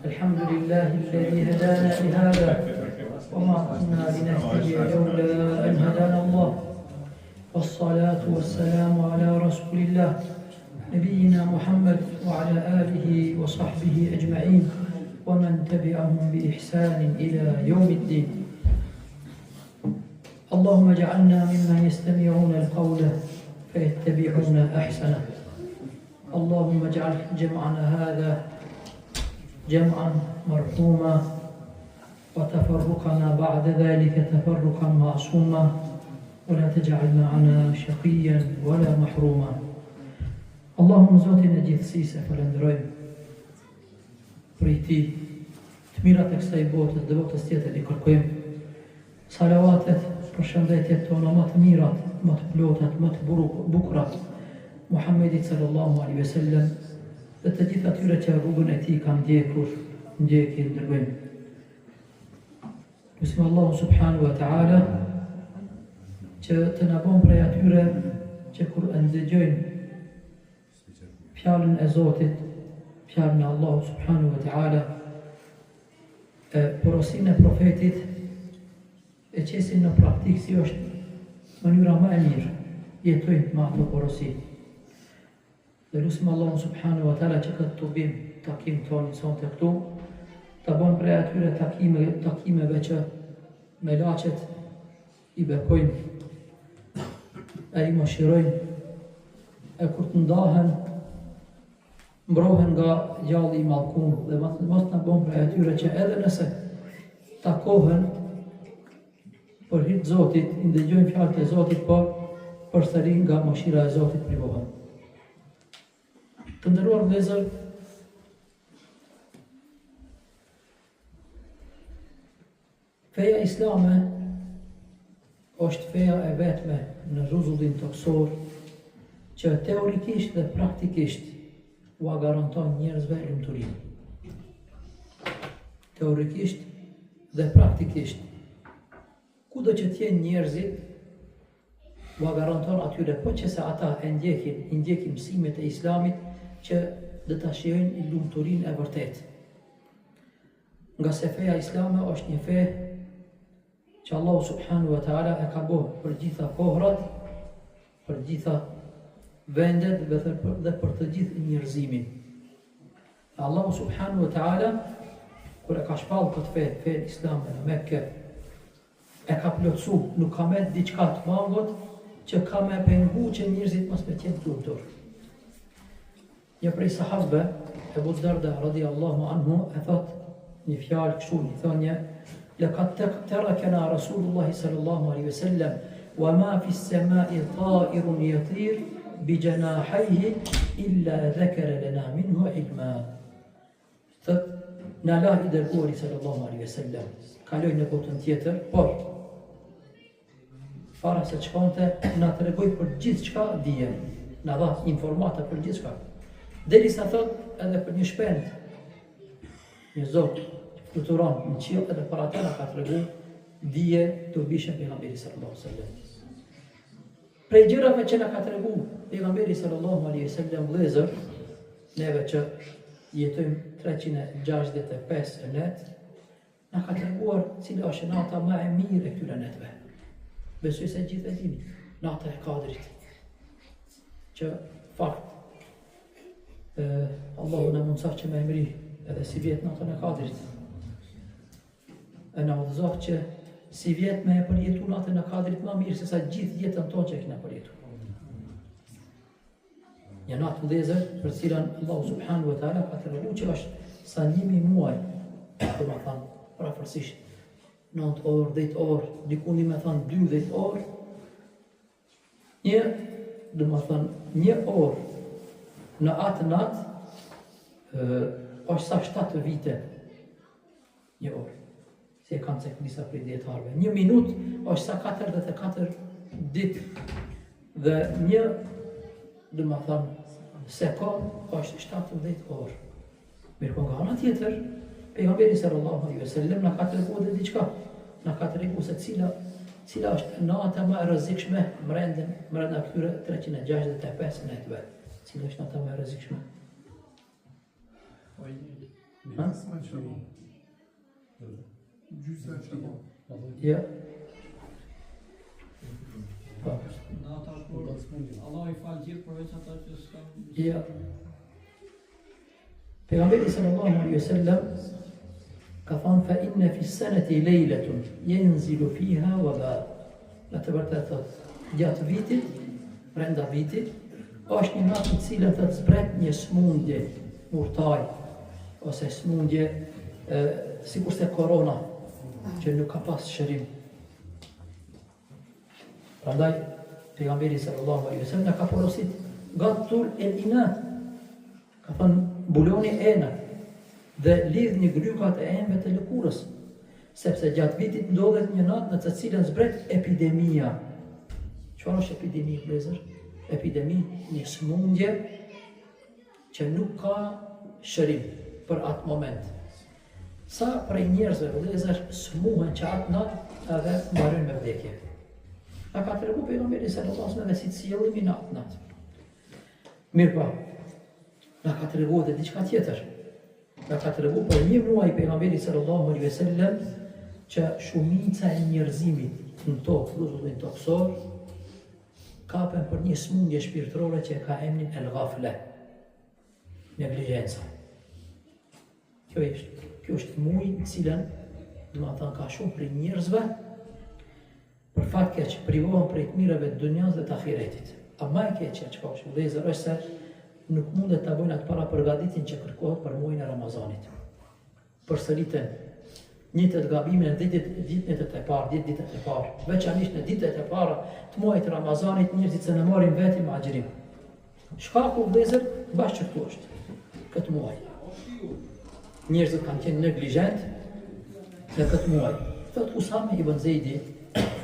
الحمد لله الذي هدانا لهذا وما كنا لنهتدي لولا أن هدانا الله والصلاة والسلام على رسول الله نبينا محمد وعلى آله وصحبه أجمعين ومن تبعهم بإحسان إلى يوم الدين. اللهم اجعلنا ممن يستمعون القول فيتبعون أحسنه. اللهم اجعل جمعنا هذا جمعا مرحوما وتفرقنا بعد ذلك تفرقا معصوما ولا تجعل معنا شقيا ولا محروما. اللهم زوتنا gjithësisë falenderojmë për ti të mirat e kësaj botës dhe botës tjetër i kërkojmë salavatet për shëndetjet tona më të mirat, më të plotat, më të bukurat Muhammedit sallallahu alaihi wasallam dhe të gjithë atyre që rrugën e tij kanë ndjekin dërgojmë. Lusim Allahu subhanahu wa ta'ala që të na bën prej atyre që kur ndëgjojnë fjalën e Zotit, fjalën e Allahu subhanahu wa ta'ala, porosinë e profetit e qesin në praktikë si është mënyra më e mirë, jetojnë me ato porosi. Dhe lusim Allahu subhanahu wa ta'ala që këtë takim tonë sonte këtu, të bën prej atyre takimeve që me laqet i bekojnë, e i mëshirojnë, e kur të ndahen, mbrohen nga gjalli i mallkum dhe mos të bën prej atyre që edhe nëse takohen për hir të Zotit, i ndëgjojnë fjalët e Zotit, por përsëri nga mëshira e Zotit privohen. Të nderuar vëllezër, feja islame është feja e vetme në rrezullin toksor që teorikisht dhe praktikisht ua garanton njerëzve lumturinë. Teorikisht dhe praktikisht, kudo që t'jenë njerëzit, ua garanton atyre, po që se ata i ndjekin mësimet e Islamit, që dhe ta shijojnë lumturinë e vërtet. Nga se feja islame është një fe që Allahu subhanahu wa ta'ala e ka bërë për gjitha kohrat, për gjitha vendet dhe për të gjithë njerëzimin. Allahu subhanahu wa ta'ala, kur e ka shpallë këtë fe islame në Mekke, e ka plotësu, nuk ka me diçka të mangot që ka me pengu që njerëzit mos me qenë të lumtur. Një prej sahabëve, Ebu Darda radhiyallahu anhu, e thot një fjalë kështu, një thonje: "Laqad tarakana Rasulullah sallallahu alaihi wasallam wa ma fi as-sama'i ta'irun yatir bi janahayhi illa dhakara lana minhu ilma." Thot, na la i dërguari sallallahu alaihi wasallam, kaloi në botën tjetër, por para se çkonte na tregoi për gjithçka dije, na dha informata për gjithçka. Derisa thot edhe për një shpend, një zot që fluturon në qiell, edhe për atë na ka treguar dije të bishëm pejgamberi sallallahu alaihi wasallam. Prej gjërave që na ka treguar pejgamberi sallallahu alaihi wasallam, vëllezër, neve që jetojmë 365 net, na ka treguar cila është nata më e mirë e këtyre netëve. Besoj se gjithë e dini, nata e Kadrit, që fakt Allahu na mundsof që me emri edhe si vjet natën e Kadrit. E na udhëzof që si vjet me e përjetu natën e Kadrit më mirë se sa gjithë jetën tonë që kena përjetu. Një natë vëllezër për cilën Allahu subhanahu wa ta'ala ka treguar që është sa 1000 muaj, do të thonë parafërsisht 9 orë, 10 orë, dikuni me thonë 12 orë, një orë në atë natë është sa 7 vite një orë, si e kanë cek disa prej dietarëve. Një minutë është sa 44 ditë dhe një, do të thonë, sekond është 17 orë. Mirë po nga ana tjetër, pejgamberi sallallahu alaihi wasallam na ka treguar edhe diçka. Na ka treguar se cila është nata më e rrezikshme brenda këtyre 365 netëve. Cila është nata më e rrezikshme? Ha? Ja. Po. Allah I falë gjithë përveç ata që s'kan. Ja. Pejgamberi sallallahu alaihi wasallam ka thënë fa inna fi sanati lejletun yanzilu fiha waba. Në të vërtetë gjatë vitit, brenda vitit, është një natë në cilën të zbret një smundje murtaj, ose smundje sikur se korona, që nuk ka pas shërim. Prandaj, pejgamberi sallallahu alaihi wasallam ka porosit gattul el inat, ka thënë mbuloni enët dhe lidhni grykat e enëve të lëkurës, sepse gjatë vitit ndodhet një natë në të cilën zbret epidemia. Çfarë është epidemi, vëllezër? Epidemi, një smundje që nuk ka shërim për atë moment. Sa prej njerëzve, vëllezër, smuhen që atë natë edhe mbarojnë me vdekje. Na ka tregu pejgamberi sallallahu alaihi wasallam si sjellimi në atë natë. Mirë pa, na ka tregu edhe diçka tjetër. Na ka tregu për një muaj pejgamberi sallallahu alaihi wasallam që shumica e njerëzimit në tokë, rrezullin toksor, kapen për një smundje shpirtërore që ka emrin el-ghafla, neglijenca. Kjo është muaj në cilën, domethënë ka shumë prej njerëzve për fat keq privohen prej të mirave të dunjas dhe të ahiretit. A më e keqja çka është vëllezër është se nuk mundet ta bëjnë atë para përgatitjen që kërkohet për muajin e Ramazanit. Përsëritën njëtët gabimin në ditët e parë, 10 ditët e parë, veçanërisht në ditët e para të muajit të Ramazanit, njerëzit se në marrin veti me agjërim. Shkaku vëllezër bashkë këtu është, këtë muaj. Njerëzit kanë qenë neglizhent në këtë muaj. Thot Usame ibn Zeidi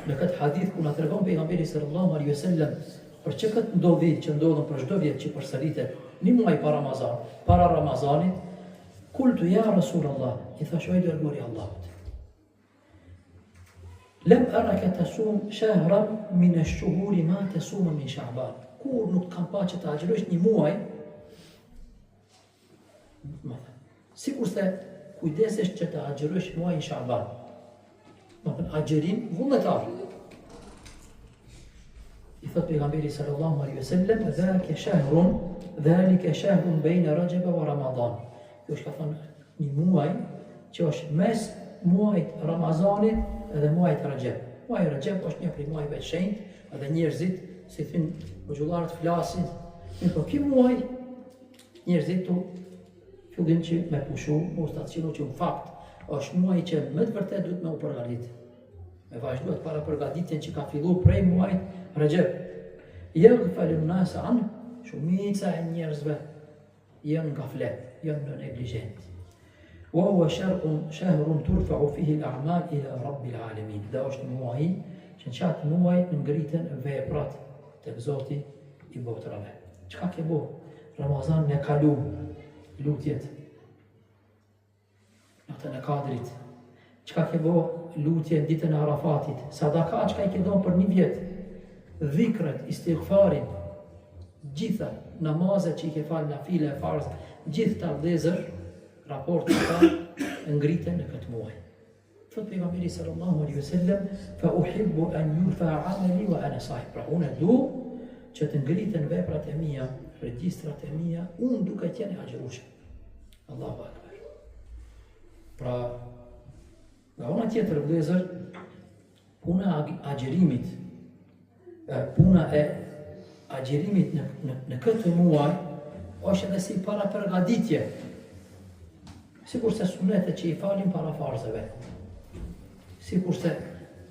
në këtë hadith ku na tregon pejgamberi sallallahu alaihi wasallam për që këtë ndodhi që ndodhen për çdo vjet që përsëritet një muaj para Ramazanit, kultu ja Rasulullah, I thash oj dërguari I Allahut. Lem araka tasum shahran min ash-shuhuri ma tasum min Sha'ban. Kur nuk kam pa që të agjërosh një muaj, sikur se kujdesesh që të agjërosh muajin Sha'ban. Domethënë agjërim vullnetar. I thot pejgamberi sallallahu alaihi wasallam, dhalika shahrun bayna Rajab wa Ramadan. Kjo është ka thënë një muaj që është mes muajit Ramazanit edhe muajit Rajab. Muaji Rajab është një prej muajve të shenjtë edhe njerëzit, si thënë xhullarët flasin, por ky muaj njerëzit fillojnë që me pushu, me stacionu që në fakt është muaj që më të vërtet duhet me u përgatitë. Me vazhduhet para përgatitjen që ka filluar prej muajit Rajab. Yaghfalun nas an, shumica e njerëzve janë gaflet, janë në neglizhent. Wa huwa shahrun turfa'u fihi al-a'mal ila rabbil alamin. Dhe është muaj që në qatë muaj ngriten veprat tek Zoti I botrave. Çka ke bo? Ramazan në kalu, lutjet, natën e Kadrit. Çka ke bo? Lutje në ditën e Arafatit. Sadaka çka I ke dhënë për një vjet. Dhikrat, istighfarin, gjitha namazet që I ke falë nafile e farz, gjithë ta vëllezër, raportet ta ngriten në këtë muaj. Thot pejgamberi sallallahu alaihi wasallam, fa uhibbu an yurfa 'amali wa ana sahib. Pra unë du që të ngriten veprat e mia, regjistrat e mia, unë duke qenë agjërueshëm. Allahu akbar. Pra nga ona tjetër vëllezër, puna e agjërimit, puna e agjërimit në këtë muaj është edhe si para përgatitje. Sikur se sunetet që I falin para farzeve. Sikur se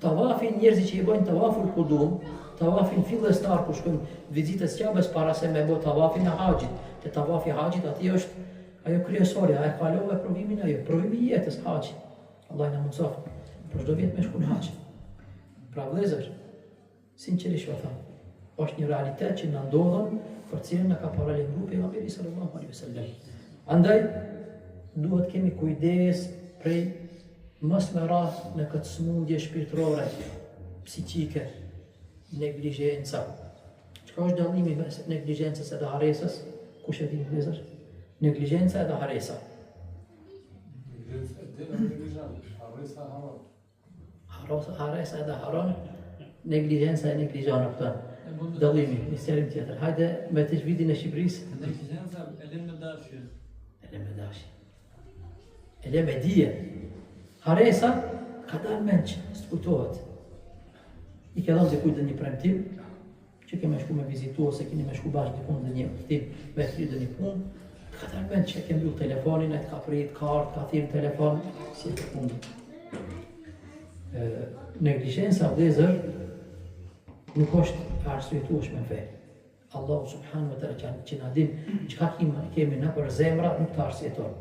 tavafin njerëzit që I bëjnë tavaful kudum, tavafin fillestar ku shkojnë vizitës Ka'bes para se me bë tavafin e haxhit. Te tavafi I haxhit aty është ajo kryesorja, e kalove provimin ajo, provimi I jetës haxhi. Allah na mundsof për çdo vjet me shku në haxh. Pra vëllezër, sinqerisht vë them, është një realitet që na ndodhen për cilën na ka paralajmëruar pejgamberi sallallahu alaihi wasallam. Andaj duhet kemi kujdes prej mos me radh në këtë smundje shpirtërore, psiqike, neglizhenca. Çka është dallimi mes neglizhencës edhe haresës? Kush e di vëllezër? Neglizhenca edhe haresa. Haresa edhe haron, negligjenca e negligjon këta. Dallimi, misterim tjetër. Hajde me të zhvidin e Shqipërisë. Negligjenca e lën me dashje. E le me dije. Haresa ka dalë menç, s'kujtohet. I ke dhënë dikujt një premtim, që ke me shku me vizitu ose keni me shku bashkë dikun dhe një tim me thri dhe një punë, ka dalë menç që ke mbyll telefonin, e të ka prit kartë, ka thirë telefon, si e të punë. Negligjenca vëllezër nuk është arsyetueshme në fe. Allahu subhanahu wa taala që na dim çka kemi në për zemra nuk të arsyeton.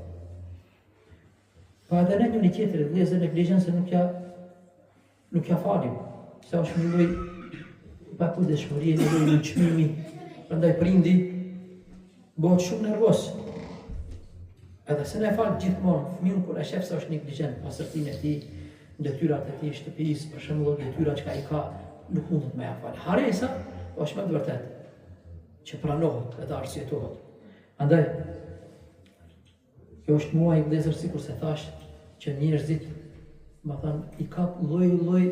Pa edhe në një tjetër vëllezër negligjenca nuk ja falim. Se është një lloj pakudeshmërie, një lloj çmimi, prandaj prindi bëhet shumë nervoz. Edhe se ne fal gjithmonë fëmijën kur e shef se është negligjent, pasërtinë e tij, detyrat e tij shtëpisë, për shembull detyrat që ai ka, nuk mundet me ja fal. Haresa është më vërtet që pranohet edhe arsyetohet. Andaj kjo është muaj vëllezër sikur se thash që njerëzit më thënë i ka lloj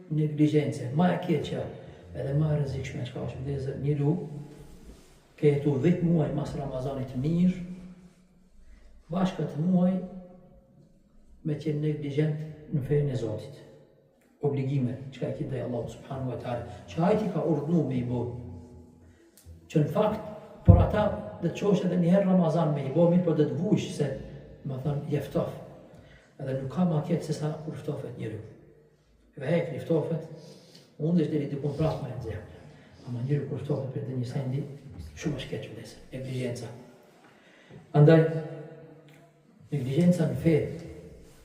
negligjence, ma e keqja edhe ma e rrezikshme çka është vëllezër, njeriu ke jetu 10 muaj mas Ramazanit mirë, bashkë atë muaj me qenë negligjent në fenë e Zotit. Obligime, çka e ki ndaj Allahu subhanahu wa taala, që ai ti ka urdhëruar me i bë. Që në fakt, por ata dhe të qosh edhe njëherë Ramazan me i bë, mirë po dhe të vujsh se, më thënë, jeftof. Edhe nuk ka ma ketë se sa kur ftofet njeriu. Vehek një ftofet, mundesh deri dikun prapë me nxjerr. Ama njeriu kur ftofet për një sendi, shumë është keq vëllezër, negligjenca. Andaj, negligjenca në fe,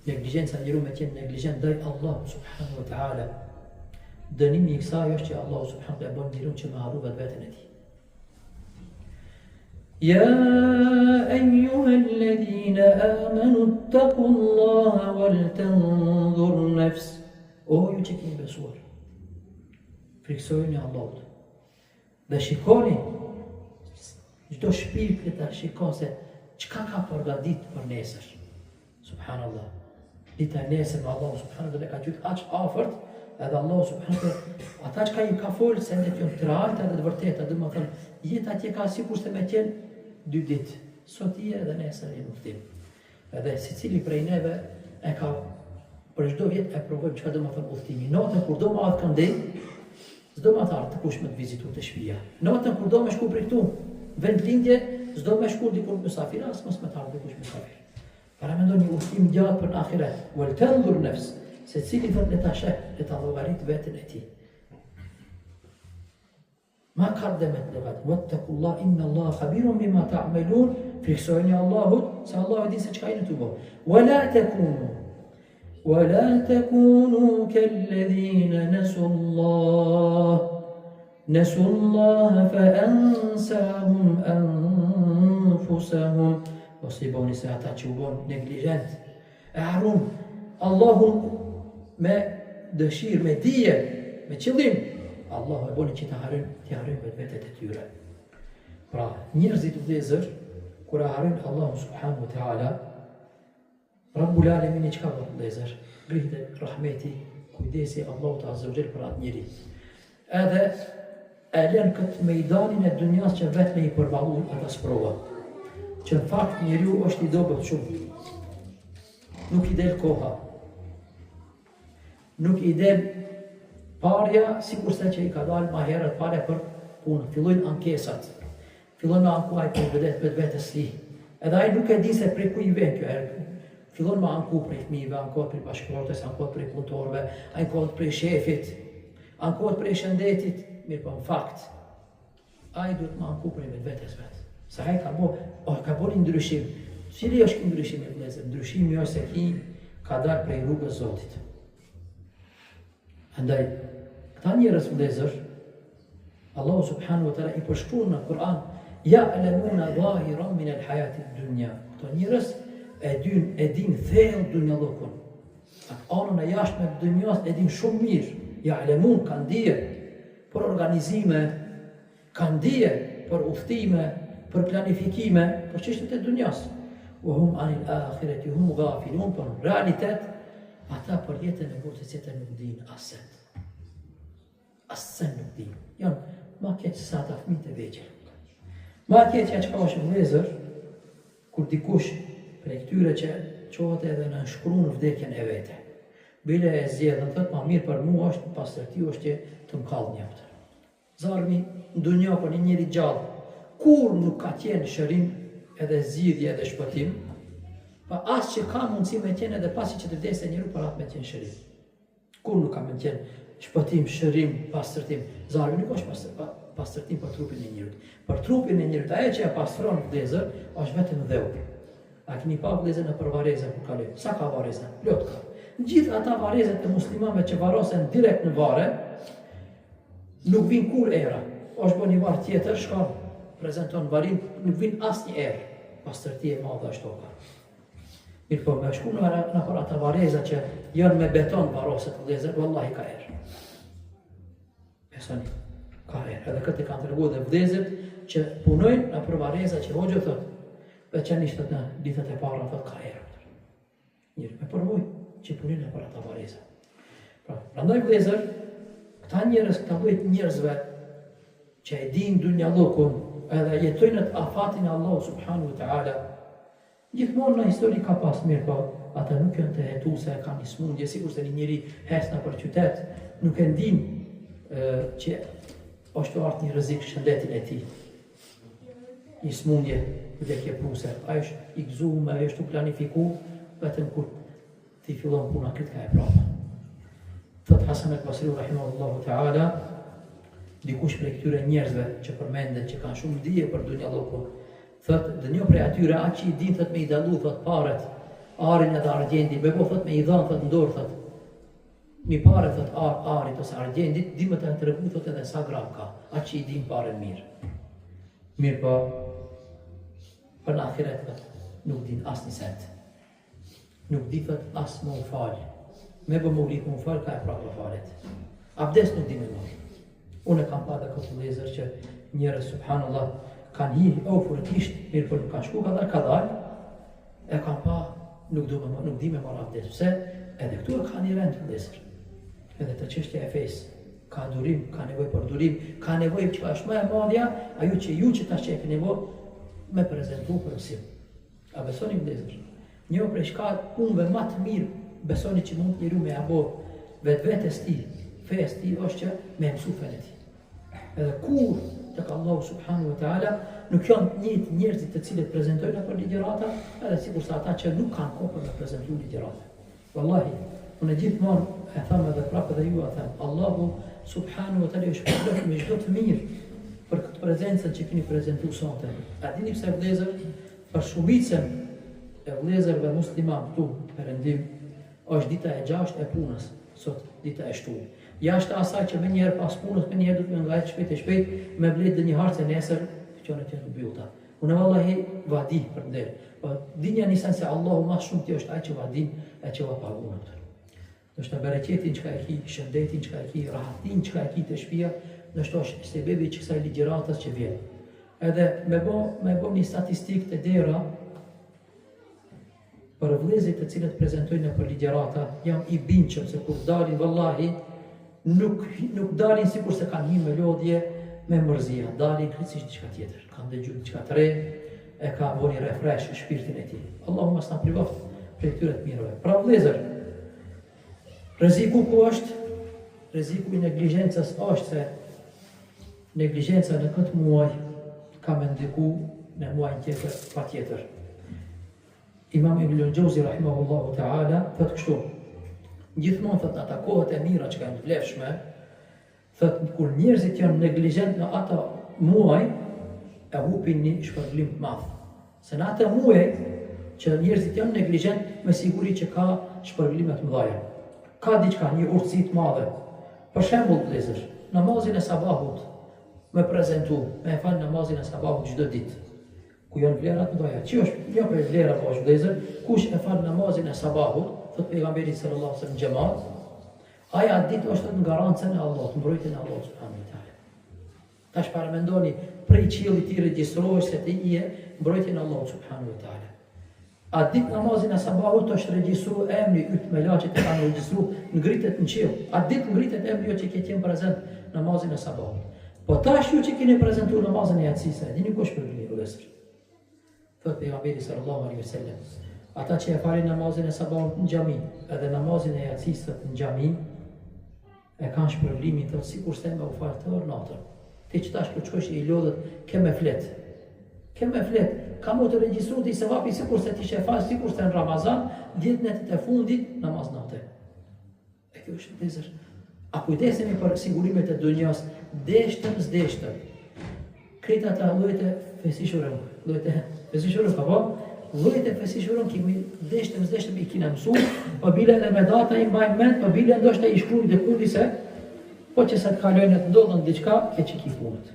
negligjenca njeriu me qenë negligjent ndaj Allahu subhanahu wa taala. Dënimi i kësaj është që Allahu subhanahu wa taala bën njeriu që me harru vetveten e tij. يا أيها الذين آمنوا اتقوا الله ولتنظر نفس. O ju që keni besuar, friksojeni Allahut dhe shikoni, çdo shpirt le ta shikon se çka ka përgatitur për nesër. Subhanallah. Dita e nesër me Allahu subhanahu wa taala ka qenë aq afërt, edhe Allahu subhanahu wa taala ata që i ka folë se ne janë të rrallta dhe të vërteta, domethënë jeta atje ka sikur se me qenë 2 ditë, sot i edhe nesër i luftim. Edhe secili prej neve e ka për çdo vjet e provojmë çka do të thonë udhtimi. Natën kur do më ardh këndej, s'do më ardh të kush me të vizitu të shtëpia. Natën kur do më shku prej këtu, vend lindje, s'do më shku diku në mysafir, as mos më të ardh dikush mysafir. Para mendon një udhtim gjatë për në ahiret. Wal tanzur nafs, secili thot le ta sheh, le ta llogarit veten e tij. Ma qaddamat ligat, wattaqullah inna Allah khabirun bima ta'malun. Friksojeni Allahut, se Allahu di se çka jeni të bëni. ولا تكونوا كالذين نسوا الله فأنساهم أنفسهم. وصيبوني ساعات تشوبون نيجليجنت أعرون الله ما دشير ما دية ما تشلين الله يبوني që të harrojnë vetë të tyre. Pra, njerëzit vëllezër kur harrojnë Allahu subhanahu wa taala, Rabbul Alamin çka bën vëllezër? Rritet rahmeti, kujdesi Allahu azza wa jall për atë njeri. Edhe e lën këtë mejdanin e dunjas që vetë me i përballu ata sprova. Që në fakt njeriu është i dobët shumë. Nuk i del koha. Nuk i del parja, sikurse që i ka dalë ma herët parja për punë. Fillojnë ankesat. Fillojnë me ankuaj për vetës li. Edhe ai nuk e di se prej ku i vjen kjo herë. Fillon me anku prej fëmijëve, ankohet prej bashkëpunëtorëve, ankohet prej punëtorëve, ankohet prej shefit, ankohet prej shëndetit, mirë po në fakt, ai duhet me anku prej vetes vet. Sa ai ka bërë ndryshim. Cili është ky ndryshim i vëllezër? Ndryshimi është se ai ka dalë prej rrugës së Zotit. Andaj, këta njerëz vëllezër, Allahu subhanahu wa taala i përshkruan në Kur'an, ya'lamuna zahiran min al-hayati ad-dunya. Këto njerëz e din thellë dunjallokun. Atë anën e jashtme të dunjas e din shumë mirë. Ya'lamun, kanë dije për organizime, kanë dije për udhtime, për planifikime, për çështjet e dunjas. Wa hum anil akhirati hum ghafilun, por në realitet ata për jetën e botës jetën nuk dinë asën. Asën nuk dinë. Janë ma keqë sa ata fëmijët e vegjël. Ma keqë që ka është vëllezër, kur dikush prej këtyre që qohet edhe në nënshkruan vdekjen e vete. Bile e zjedhën, thët ma mirë për mua është, pastërti është që të m'kallë njëftër. Zarmi në dunja për një njëri gjallë, kur nuk ka qenë shërim edhe zgjidhje edhe shpëtim, pa asë që ka mundësi me qenë edhe pasi që të vdesë njëru për atë me qenë shërim. Kur nuk ka me qenë shpëtim, shërim, pastërtim. Zarmi nuk është pastërtim për trupin e njërut. Për trupin e njërut, aje që e pastron vlezër, është vetëm dheu. A keni pa vlezër në për varezën për kaloj? Sa ka varezën? Lot ka. Në gjithë ata varezët e muslimave që varosen direkt në vare, nuk vinë kur era. Është bo një varë tjetër, shka prezenton varim, nuk vinë asë një erë. Pastërti e madhe është toka. Mirë po, me shku në për ata vareza që janë me beton varoset vlezër, wallahi ka erë. Besoni, ka erë. Edhe këtë kanë të regu dhe vlezët që punojnë në për vareza që hoqë thot, veçanisht në ditët e para thot ka erë. Njërë, me përvoj që punojnë në për ata vareza. Pra, prandaj vlezër, këta njërës, këta bëjt njërzve që e din dunjallokun edhe jetojnë të afatin Allah subhanu wa ta'ala, gjithmonë në histori ka pas mirë, po ata nuk janë të hetu se kanë një smundje, sikur se një njëri hesna për qytet, nuk e ndin që është artë një rrezik shëndetin e tij. Një smundje, vdekje pruse, ai është i gëzuar, ai është u planifiku, vetëm kur ti fillon puna këtë ka e prapa. Thot Hasan al-Basri rahimahullahu ta'ala, dikush prej këtyre njerëzve që përmenden që kanë shumë dije për dunjallokun, thot, dhe një prej atyre, atë që i din, thot, me i dalu, thot, paret, arin edhe argjendi, me bo, thot, me i dhanë, thot, ndorë, thot, një pare, thot, arit ose argjendit, di me të në regu, thot, edhe sa gram ka, atë që i din pare mirë. Mirë po, për në ahiret, thot, nuk din as një sent. Nuk di, thot, as më u falë. Me bë më ulit më u falë, ka e prapë falet. Abdes nuk di me mërë. Unë e kam pa dhe këtë lezër që njëre, subhanallah, kanë hi ofurëtisht, mirë për nuk kanë shku kadar, e kanë pa, nuk di me marrë abdes. Pse? Edhe këtu e ka një rend të lesër. Edhe të çështja e fesë. Ka durim, ka nevoj për durim, ka nevoj që është më e madhja, ajo që ju që tash që e ke nevoj, me prezentu për mësim. A besoni më lesër? Një prej shka punëve më të mirë, besoni që mund të njëru me abo vetes ti, fesë ti, është që me mësu fen e ti. Edhe kur tek Allahu subhanahu wa ta'ala nuk janë njëjtë njerëzit të cilët prezentojnë për ligjërata, edhe sikur sa ata që nuk kanë kohë për të prezantuar ligjërata. Wallahi, unë gjithmonë e them edhe prapë dhe ju e them, Allahu subhanahu wa ta'ala është përblef me çdo të mirë për këtë prezencën që keni prezantuar sonte. A dini pse vëllezër, për shumicën e vëllezërve musliman këtu perëndim është dita e 6 e punës, sot dita e 7. Jashtë asaj që me njerë pas punës, me njerë duke nga e shpejt, me blet dhe një hartë se nesër, qënë të jetë bjuta. Unë vallahi vadi për nderë. Dinja nisan se Allahu mas shumë ti është aj që vadin e që va pagunë të. Nështë në bereqetin që ka e ki, shëndetin që ka e ki, rahatin që ka e ki të shpia, nështë është sebebi që kësaj ligjeratës që vjen. Edhe me bo një statistik të dera, për vëllezërit të cilët prezentojnë për ligjerata, jam i binqëm se kur dalin vallahi, nuk dalin sikur se kanë një me lodhje me mërzia, dalin kryesisht diçka tjetër, kanë dëgjuar diçka të re, e ka bënë refresh shpirtin e tij. Allahu mos na privoft prej këtyre të mirëve. Pra vëllezër, rreziku ku është? Rreziku i neglizhencës është se neglizhenca në këtë muaj ka me ndiku në muajin tjetër patjetër. Imam Ibn al-Jauzi rahimahullahu ta'ala thot kështu: gjithmonë thot ata kohët e mira që kanë të vlefshme, thot kur njerëzit janë neglizhent në ata muaj, e hupin një shpërblim të madh. Se në ata muaj që njerëzit janë neglizhent, me siguri që ka shpërblime të mëdha. Ka diçka, një urtësi të madhe. Për shembull, vëllezër, namazin e sabahut me prezentu, me fal namazin e sabahut çdo ditë. Ku janë vlerat mëdha. Që është një prej vlerave po është vëllezër, kush e fal namazin e sabahut, thot pejgamberi sallallahu alaihi wasallam xhamat, ai atë ditë është në garancën e Allahut, mbrojtjen e Allahut subhanahu wa taala. Tash para mendoni, prej qiellit i regjistrohesh se ti je mbrojtjen e Allahut subhanahu wa taala. A ditë namazin e sabahut është regjistru emri yt me laqet e kanë regjistru, ngritet në qiell. A ditë ngritet emri jo që ke qenë prezent namazin e sabahut. Po tash ju që keni prezentu namazin e yatësisë, e dini kush për vlerësër. Thot pejgamberi sallallahu alaihi wasallam, ata që e falin namazin e sabahut në xhami, edhe namazin e yatësisë në xhami, e kanë shpërblimin thot sikur se me u fal të orë natën. Ti që tash po shkosh i lodhet ke me flet. Ke me flet. Ka më të regjistru ti se vapi sikur se ti shefal, sikur se në Ramazan, 10 netit e fundit, namaz natë. E kjo është vëllezër. A kujdesemi për sigurimet e dunjas, deshtëm s'deshtëm. Krita ta llojet e fesishurën, llojet e fesishurën kimi deshtëm s'deshtëm i kina mësu, po bile edhe me data i mbajnë mend, po bile ndoshta i shkruajnë dhe kundi se, po që sa të kalojnë të ndodhen diçka, e që ki punët.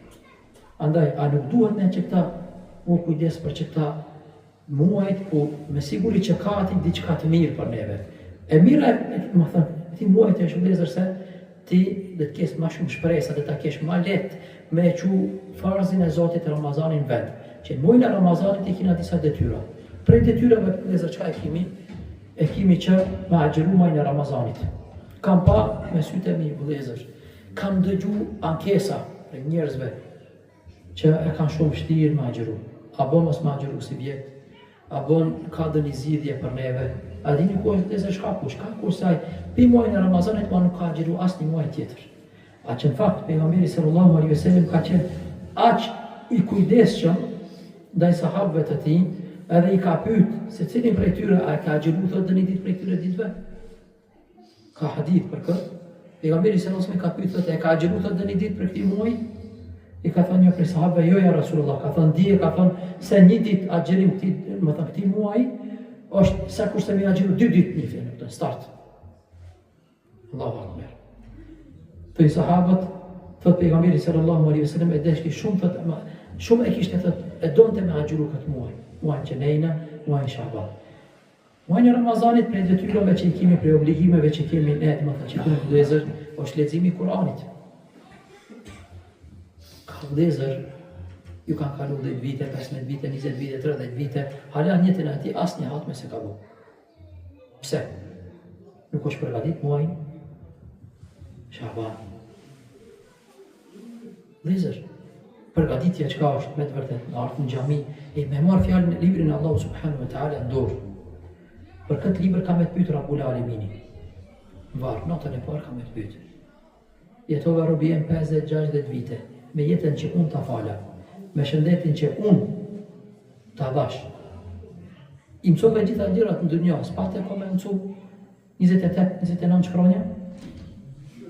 Andaj, a nuk duhet ne që këta u kujdes për që këta muajt, po me siguri që ka ati diçka të mirë për neve. E mira, më thënë, ti muajt e shumë lezër se ti dhe të kesë ma shumë shpresa, dhe ta kesh ma let me që farzin e Zotit Ramazanin vend. Që në muajnë e Ramazanit i kina disa detyra. Prej detyrave lezër qka e kimi? E kimi që me agjeru muajnë e Ramazanit. Kam pa me syte mi lezër. Kam dëgju ankesa për njerëzve që e kanë shumë vështirë me agjeru. A bon mos me agjeru si vjet, a bon ka dë një zidhje për neve, a dini ku është dhe shka ku saj, pi muajnë e Ramazanit ma nuk ka agjeru asë një muaj tjetër. A që në fakt, pejgamberi sallallahu alaihi wasallam ka qenë aq i kujdesshëm ndaj sahabëve të tij, edhe i ka pyet se cilin prej tyre a ka agjeru thotë një ditë prej tyre ditëve. Ka hadith për këtë. Pejgamberi sallallahu alaihi wasallam ka pyet thotë e ka agjeru thotë një ditë për këtë muaj? I ka thënë një prej sahabëve, jo ja Rasulullah, ka thënë dije, ka thënë se një ditë agjerim këtij muaji është sa kur se mi agjeru 2 ditë një fillim, në start. Allahu akbar. Për sahabët, thot pejgamberi sallallahu alaihi wasallam e deshki shumë e kishte thot e donte me agjeru këtë muaj, muajin që nejna, muajin Shaban. Muajin e Ramazanit prej detyrave që i kemi, prej obligimeve që kemi ne, më thënë që kemi vëllezër, është leximi i Kuranit. Vëllezër, ju kanë kalu 10 vite, 15 vite, 20 vite, 30 vite, hala njëtën ati asë një hatme se ka bu. Pse? Nuk është përgatit muajin Shaban. Vëllezër, përgatitja qka është me të vërtet në artë në gjami, e me marë fjallën e librin Allahu subhanahu wa ta'ala në dorë. Për këtë libër ka me të pytë Rabbul Alemini. Varë, natën e parë ka me të pytë. Jetova robi jem 50-60 vite. Me jetën që unë ta fala, me shëndetin që unë ta dhash. I mësove gjitha gjërat në dunja, s'pate ko me mësu 28-29 shkronja?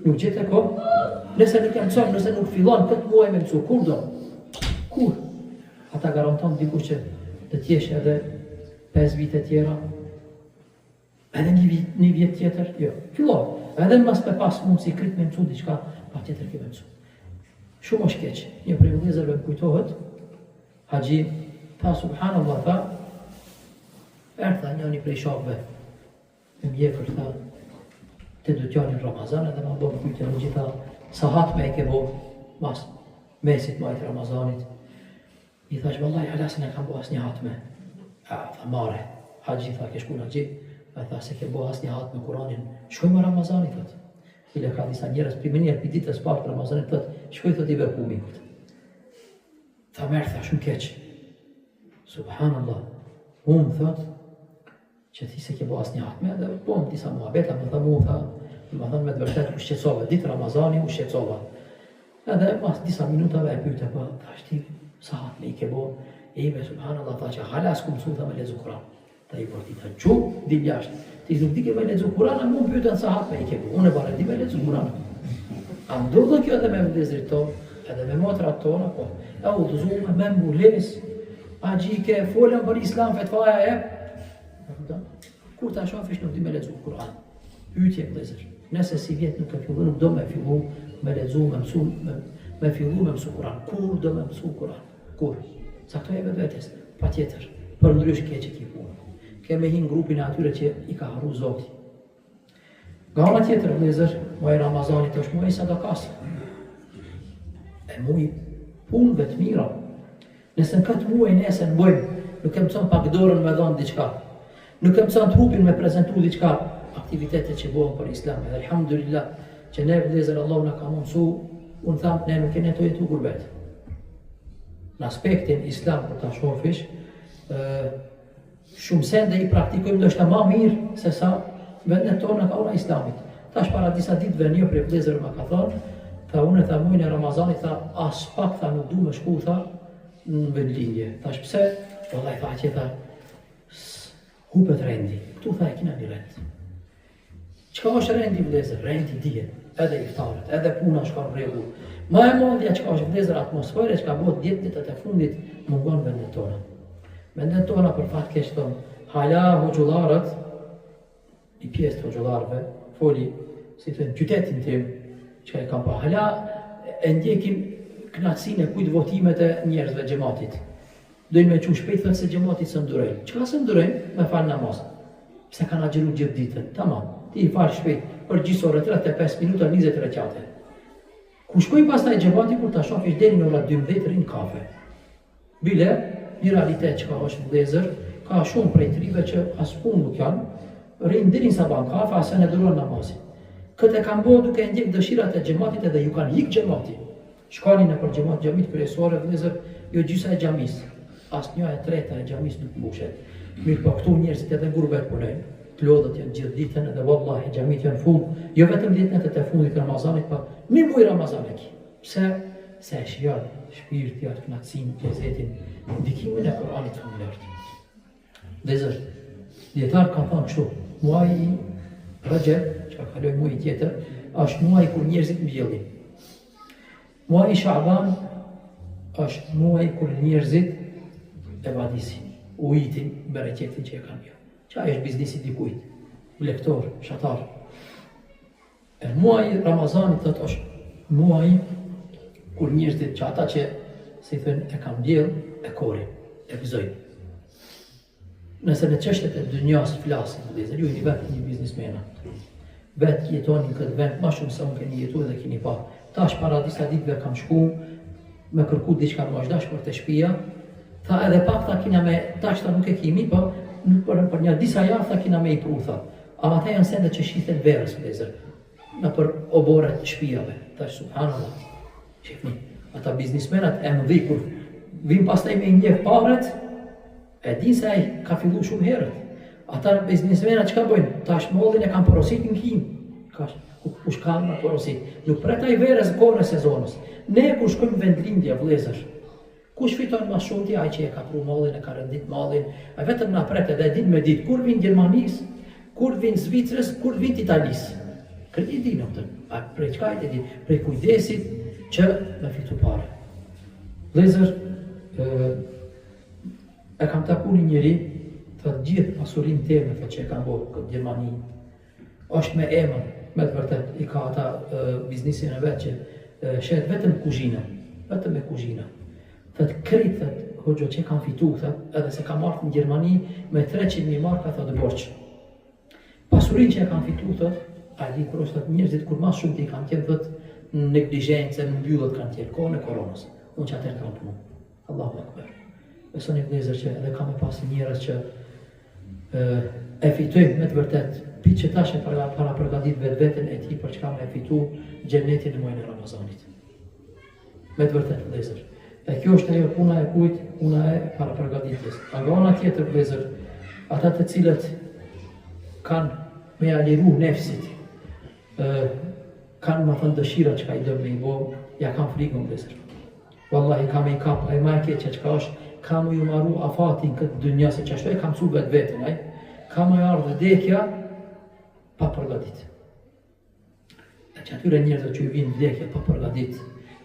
Nuk gjithë e ko? Nëse nuk e mëson, nëse nuk fillon këtë muaj me mësu, kur do? Kur? Ata garanton dikush që të tjesh edhe 5 vite tjera, edhe një vjet tjetër, jo. Fillon, edhe mas me pas mund si krit me mësu diçka, pa tjetër ke me mësu. Shumë është keq. Një prej vëllezërve më kujtohet, Haxhi, tha subhanallah, tha, ertha një prej shokëve, me mjekër, tha, të dytjanin Ramazan, edhe ma bëmë kujtë në gjitha sahat me e ke bo, mas mesit majtë Ramazanit. I thash, vallaj, halasën e kam bo as një hatme. Tha, mare, Haxhi, tha, ke shku në Haxhi, tha, se ke bo as një hatme Kuranin, shkojmë Ramazanit, thot. Ile ka disa njerës, primin njerë për ditës pak të Ramazanit, thot, shkoj thot i bërkumi. Tha merë, tha shumë keq. Subhanallah, unë thot, që ti se ke bo asë një hatme, dhe bom disa muhabeta, më tha mu, tha, më thënë me të vërtet u shqetsova, ditë Ramazani u shqetsova. Edhe mas disa minutave e pyte, po, tha shti, sa hatme i ke bo, e ime, subhanallah, tha që halas ku mësu, tha me lezu Kuran. Ta i porti, tha që, di bjashtë. Ti nuk di ke me lezu Kur'an, mu pyetën sa hatme i ke bu. Unë e bare di me lezu Kur'an. A ndodhë kjo edhe me vëllezërit tonë, edhe me motrat tona, po. E udhëzume, me mbules, a gjike, folën për Islam, fetvaja e. Kur ta shofish nuk di me lezu Kur'an. Pyetje vëllezër. Nëse si vjet nuk e fillu, nuk do me fillu me lezu, me mësu, me fillu me mësu Kur'an. Kur do me mësu Kur'an? Kur? Sa këto e vetes, pa tjetër. Për ndrysh keq e ki punë. Keme hinë grupin e atyre që i ka haru Zoti. Nga ana tjetër, vëllezër, muaji Ramazanit është muaji sadakas. E muaji punëve të mira. Nëse në këtë muaj nese në bëjmë, nuk e mëson pak dorën me dhonë diçka. Nuk kam mëson trupin me prezentu diçka aktivitete që bëhen për Islam. Edhe alhamdulillah që ne vëllezër Allahu na ka mundsu, unë tham ne nuk kemi jetu gurbet. Në aspektin Islam për ta shohësh, shumë sende i praktikojmë ndoshta më mirë se sa vendet tona ka ora Islamit. Tash para disa ditëve një prej vëllezërve më ka thonë, tha unë tha muajin e Ramazanit tha as pak tha nuk du me shku tha në vendlindje. Tash pse? Vallahi tha që tha hupet rendi. Këtu tha e kina një rend. Çka është rendi vëllezër? Rendi dihet, edhe iftarët, edhe puna shkon rregull. Ma e modhja çka është vëllezër atmosfera që ka bëhet 10 ditët e fundit mungon vendet tona. Vendet tona për fat keq thon, hala hoxhallarët, i pjesë të hoxhallarëve, foli si thënë qytetin tim, që e kam pa hala e ndjekim knatësinë e kujt votimet e njerëzve xhamatit. Dojnë me qu shpejt thënë se xhamatit së ndurojnë. Çka së ndurojnë? Me fal namaz. Pse kanë agjëru gjithë ditën? Tamam. Ti i fal shpejt për gjysore 35 minuta 20 rekate. Ku shkojnë pastaj xhamati kur ta shohësh deri në ora 12 rin kafe. Bile një realitet që ka është vëllezër, ka shumë prej trive që as punë nuk janë, rinë deri sa ban kafe, as në duron namazin. Këtë e kanë bërë duke ndjek dëshirat e xhamatit edhe ju kanë hik xhamati. Shkonin nëpër xhamit kryesore vëllezër, jo gjysa e xhamisë. As një e treta e xhamisë nuk mbushet. Mirë po këtu njerëzit edhe gurbet punojnë. Plodhët janë gjithë ditën edhe vallahi xhamit janë full, jo vetëm ditën e fundit të Ramazanit, po mi muaj Ramazanit. Pse? Se e shijon shpirti atë knatësinë, lezetin, ndikimin e Kur'anit të lartë. Vëllezër, dietar ka thënë kështu, muaji Rajab, që ka kaloj muaji tjetër, është muaji kur njerëzit mbjellin. Muaji Shaaban është muaji kur njerëzit e vadisin, ujitin, bereqetin që e kanë jo. Qa është biznisi dikujt, lektor, shatar. E muaji Ramazanit thot është muaji kur njerëzit që ata që si thënë e kanë mbjell, e korin, e gëzojnë. Nëse në çështjet e dunjas flasin, vëllezër, ju jeni vetë një biznismena. Vetë jetoni në këtë vend, ma shumë se unë keni jetu edhe keni pa. Tash para disa ditëve kam shku me kërku diçka më është dash për të shtëpia. Tha edhe pak tha kina me, tash ta nuk e kimi, po për një disa javë tha kina me i pru tha. Ama ata janë sende që shiten verës, vëllezër, në për oboret shtëpiave. Tash subhanallah. Shifni, ata biznismenat e mëdhi kur vim pastaj me njeh paret, e din se ai ka fillu shumë herët. Ata biznismenat çka bëjnë? Tash mollin e kanë porosit në Kinë. Kush kanë në porosit. Nuk pret ai verës kohën e sezonës. Ne kur shkojmë vendlindje vëllezër, kush fiton më shumë ti ai që e ka pru mollin, e ka rendit mallin, ai vetëm na pret edhe din me ditë kur vin Gjermanisë, kur vin Zvicrës, kur vin Italisë. Këtë di në këtë. A prej çka i di? Prej kujdesit që me fitu pare. Vëllezër, e kam taku një njeri, thot gjithë pasurin teme thot që e kam bërë këtë Gjermani, është me emën, me të vërtet, i ka ata biznisin e vetë që shet vetëm kuzhina, vetëm me kuzhina. Thot krit, thot, hoxho që kam fitu, thot, edhe se kam marrë në Gjermani me 300.000 marka, thot, borç. Pasurin që e kam fitu, thot, a di kur është, thot, njerëzit kur mas shumë ti kam tjenë, thot, në neglijence, në mbyllët kanë tjenë, kohën e koronës. Unë që atër kam punu. Allahu Akbar. Besoni vëllezër që edhe kam e pasi njerëz që e fitojnë me të vërtet, pitë që tash e para përgatit vetë e ti për çka me e fitu xhenetin në muajin e Ramazanit. Me të vërtet vëllezër. E kjo është ajo puna e kujt, puna e para përgatitjes. Nga ana tjetër vëllezër, ata të cilët kanë me aliru nefsit, kanë më thënë dëshira që ka i dëmë me i bo, ja kanë frikën vëllezër. Wallahi kam e i kap, a i ma e keqe që ka është, kam ju maru afatin këtë dynja, se që ashtu e kam cu vetë vetën, kam e ardhë vdekja pa përgatit. E që atyre njerëzve që ju vinë vdekja pa përgatit,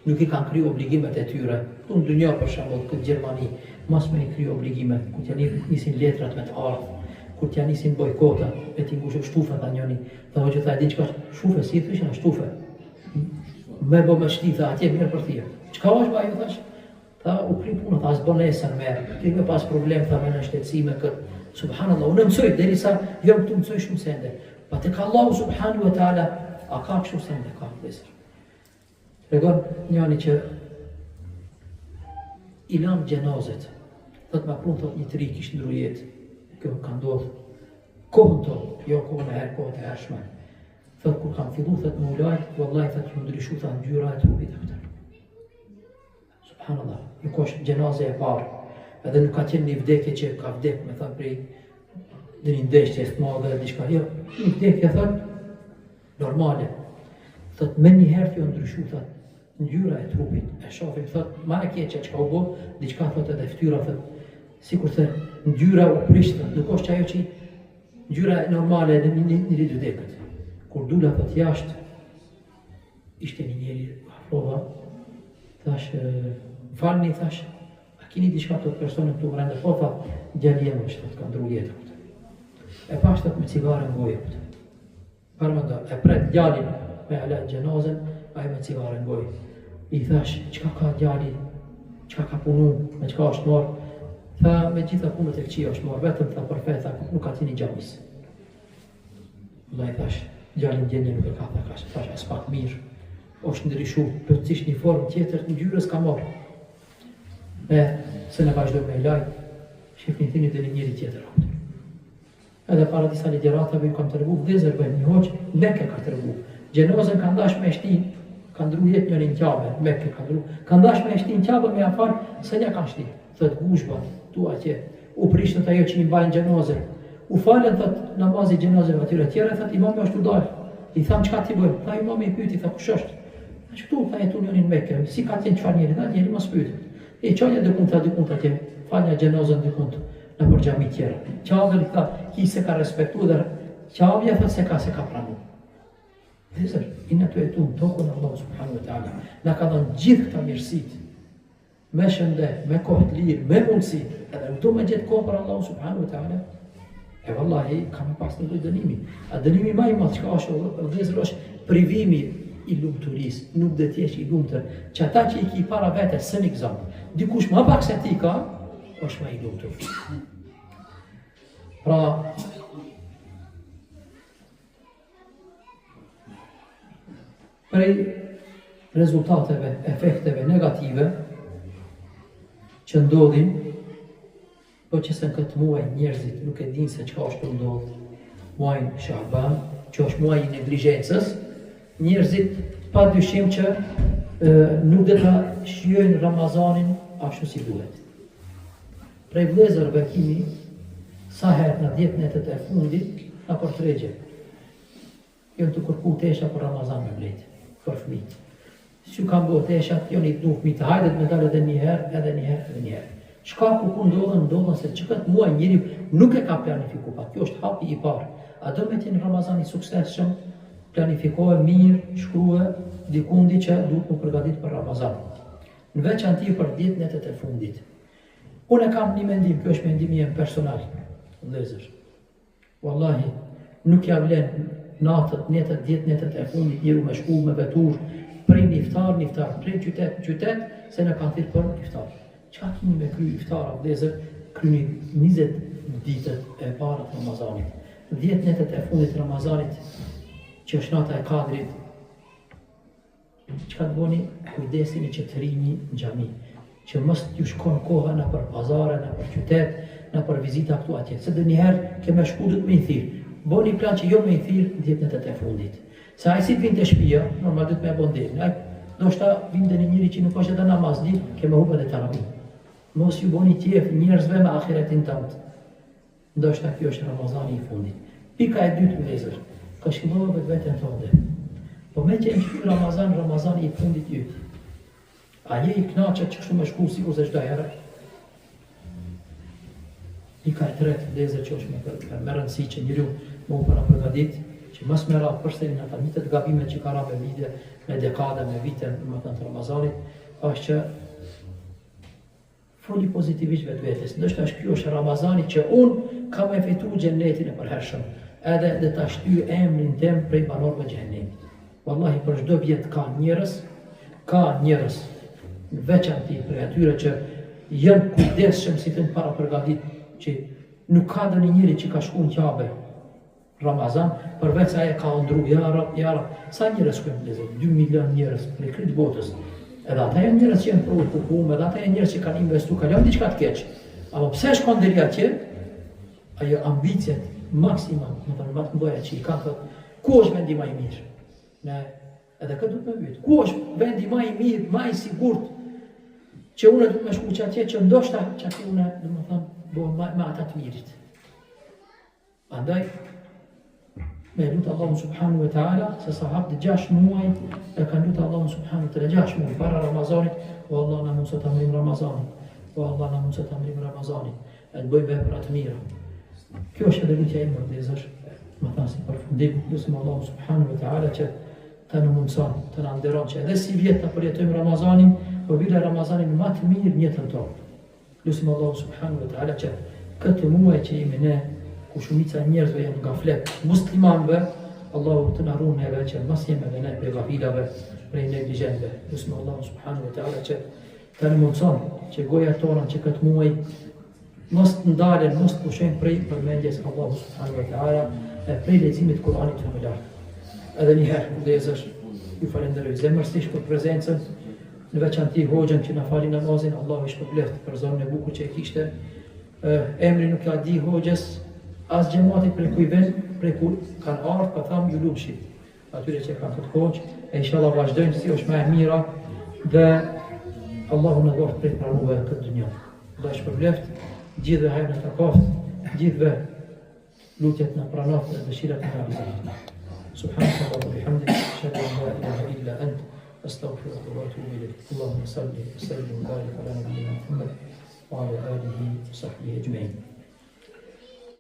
nuk i kanë kryu obligimet e tyre. Këtu në dynja për shembull, këtë Gjermani, mas me i kryu obligimet, kur t'ja nisin letrat me të ardhë, kur t'ja nisin bojkota, me t'i ngushu shtufe tha njoni, tha hoqë tha e din qka shtufe, si i thyshin shtufe. Me bo me shti, tha atje mirë për thia. Qka është ba ju thash? Tha u kri punë, tha s'bon esën me, ti me pas problem, tha me në shtetësime këtë. Subhanallah, unë mësoj, deri sa jam këtu mësoj shumë sende. Pa tek Allahu subhanahu wa ta'ala, a ka kështu sende, ka vëllezër. Tregon njani që i lam gjenazet, thot ma prunë, thot një tri kishë ndru jetë, kjo ka ndodhë. kohën tonë, jo kohën e herë, kohët e hershme. Thot kur kam fillu, thot më ulajt, wallahi thot ju ndryshu thot ngjyra e trupit e këtër. Subhanallah, nuk është gjenaze e parë, edhe nuk ka qenë një vdekje që ka vdek, me thot prej dhe një ndeshje të madhe dhe diçka, jo, një vdekje thot normale. Thot me një herë ju ndryshu thot ngjyra e trupit, e shohim thot ma e keqe çka u bë, diçka thot edhe fytyra thot, sikur se ngjyra u prish thot, nuk është ajo që ngjyra normale në një dy dekët. Kur dula thot jashtë, ishte një njeri afrova, thash, falni thash, a kini diçka të personin të brenda, po tha, djali jem është, ka ndru jetë. E pashtat me cigare në gojë. Parmenda, e pret djalin me alet gjenazën, a me cigare në gojë. I thash, qka ka djali, qka ka punu, me qka është marë, tha, me gjitha punët e këqia është marë, vetëm tha për fe, tha, nuk ka tini gjamis. Dhe i thash, djalin djenje nuk e ka, thash, as pak mirë, është ndryshu, plotësisht një formë tjetër, në gjyrës ka marë. Se në vazhdo me laj, shifni thini dhe një njëri tjetër. Edhe para disa ligjeratave ju kam të rëvu, vëzër bëjmë një hoqë, Mekke ka të rëvu. Gjenozën ka ndash me shtin, ka ndru jetë njëri në Qabe, Mekke ka ndru. Ka ndash me shtin Qabe me afar, se nja ka shtin. Thët gushba, tu atje, u prishtët ajo që një mbajnë gjenozën. U falen, thët namazi gjenozëve atyre tjere, thët imami është u dalë. I tham qka ti bëjmë, tha imami i pyti, tha kush është. Që tu, tha jetu njërin Mekke, si ka tjenë qfar njëri, tha njëri mos pytë. E qanja dëkunt atje, falja gjenozën dëkunt. Në për gjami tjera. Qavër tha, ki se ka respektu dhe qavja thët se ka pranu. Dhezër, inë të jetu në tokën Allah subhanahu wa ta'ala. Në ka dhënë gjithë këta mirësit. Me shënde, me kohët lirë, me mundësi. Edhe në do me gjithë kohë për Allah subhanahu wa ta'ala. E vallahi, ka me pas në dojë dënimi. A dënimi ma i madhë qka është, dhezër është privimi i lumëturis. Nuk dhe tjesh i lumëtër. Që ata që i ki para vete, së një gzamë. Dikush ma pak se ti ka, është ma i lumëtur. Pra, prej rezultateve, efekteve negative që ndodhin, po që se në këtë muaj njerëzit nuk e dinë se qka është ndodhë, muajnë Shaban, që është muaj i neglijencës, njerëzit pa dyshim që nuk dhe ta shjojnë Ramazanin ashtu si duhet. Prej vlezërve kimi, sa herë në 10 netët e fundit, në për tregje. Jënë të kërku tesha për Ramazan me blejtë, për fëmijët. Që kam bëhë teshat, jënë i të nuk mitë, hajdet me dalë edhe njëherë, edhe njëherë. Qka ku ndodhën se që këtë muaj njëri nuk e ka planifiku, pa kjo është hapi i parë. A do me tjenë Ramazan i sukseshëm, planifikohe mirë, shkruhe, dikundi që duhet më përgatit për Ramazan. Në veçanti për 10 netët e fundit. Unë e kam një mendim, kjo është mendim jem personal, dhezër. Wallahi, nuk ja vlen natët, netët, 10 netët e fundit, njëru me shku, me vetur, prej një iftar, prej qytet, se në kanë thirë për një iftar. Qa kini me kry iftara, dhezër, kryni 20 ditët e parët Ramazanit. 10 netët e fundit Ramazanit, që është nata e kadrit, që ka të boni, kujdesini që të rini në gjami, që mos t'ju shkon koha në për pazare, në për qytet, në për vizita këtu atje. Se dhe njëherë keme shku dhëtë me i thirë. Boni plan që jo me i thirë 10 netët e fundit. Se a i si të vind të shpia, normal dhëtë me bondelin. Do shta vind dhe një njëri që nuk është edhe namaz li, keme hupe dhe taravim. Mos ju boni tjef njerëzve me ahiretin tëmët. Do shta kjo është Ramazani i fundit. Pika e dytë vlezër, ka shkëllove të vetën tënde. Po me që e në Ramazani i fundit jytë. A je i knaqët që kështu me shku si ku se shda herë? Pika e tretë vlezër që është me rëndësi që njëru më u përra përgadit, që mas me ratë përsteri në të mitet gabimet që ka ra me vide, me dekade, me vite më të në Ramazanit, është që foli pozitivisht vetë vetës. Ndështë është kjo është Ramazani që unë ka me fitu gjennetin e përhershëm, edhe dhe ta shty emrin tem prej banorëve gjennetit. Wallahi për çdo vjet ka njerëz në veçanti për atyre që janë kujdesshëm si të para përgatit që nuk ka dhe një njëri që ka shku në Qabe Ramazan, përveç aje ka ndru, ja Rab, sa njerëz shkojmë lezër? 2 milion njerëz për kritë botës. Edhe ata janë njerëz që janë provë kukum, edhe ata janë njerëz që kanë investu, ka janë diçka të keq. Apo pse shkon deri atje? Ajo ambicjet maksimum, më thënë më të mdoja që i kanë thëtë, ku është vendi ma i mirë? Ne, edhe këtë du të me vytë, ku është vendi ma i mirë, ma i sigurt, që une du të me shku që atje, që ndoshta që atje une, du më thënë, bo ma ata të mirit. Andaj, me lutë Allahun subhanu wa ta'ala, se sahabët 6 muaj, e kanë lutë Allahun subhanu wa ta'ala 6 muaj, para Ramazanit, o Allah na mund se të amrim Ramazanit, o Allah na mund se të amrim Ramazanit, e të bëjmë vepra të mira. Kjo është edhe lutja ime dhe zërë, më thanë si përfundim, lusim Allahun subhanu wa ta'ala që të në mundëson, të në nderon që edhe si vjetë të përjetojmë Ramazanin, po vile Ramazanin më të mirë njëtën tonë. Lusim Allahun subhanu wa ta'ala që këtë muaj që jemi ne, ku shumica njerëzve janë nga flek muslimanve, Allahu të në runë neve që mas jemi dhe ne prej gafilave, prej neglijentve. Lusim Allahun subhanu wa ta'ala që të në mundëson që goja tona që këtë muaj mos të ndalen, mos të pushen prej përmendjes Allahu subhanu wa ta'ala e prej leximit të Kur'anit familjar. Edhe njëherë, vëllezër, ju falenderoj zemërsisht për prezencën, në veçanti hoxhën që na fali namazin, Allahu i shpërbleft për zonën e bukur që e kishte. Emri nuk ja di hoxhës, as xhamatit prej ku i vjen, prej ku kanë ardhur, pa tham ju lumshi. Atyre që kanë këtë hoxh, e inshallah vazhdojnë si është më e mira dhe Allahu na dhuroj prej pranuve këtë dunjë. Allah i shpërbleft gjithëve hajrën e takoft, gjithëve lutjet në pranoft dhe dëshirat në realizohet. Subhanallahu wa bihamdihi, ashhadu an la ilaha illa ant, astaghfiruka wa atubu ilayk. Allahumma salli wa sallim wa barik ala nabiyyina Muhammad wa ala alihi wa sahbihi ajma'in.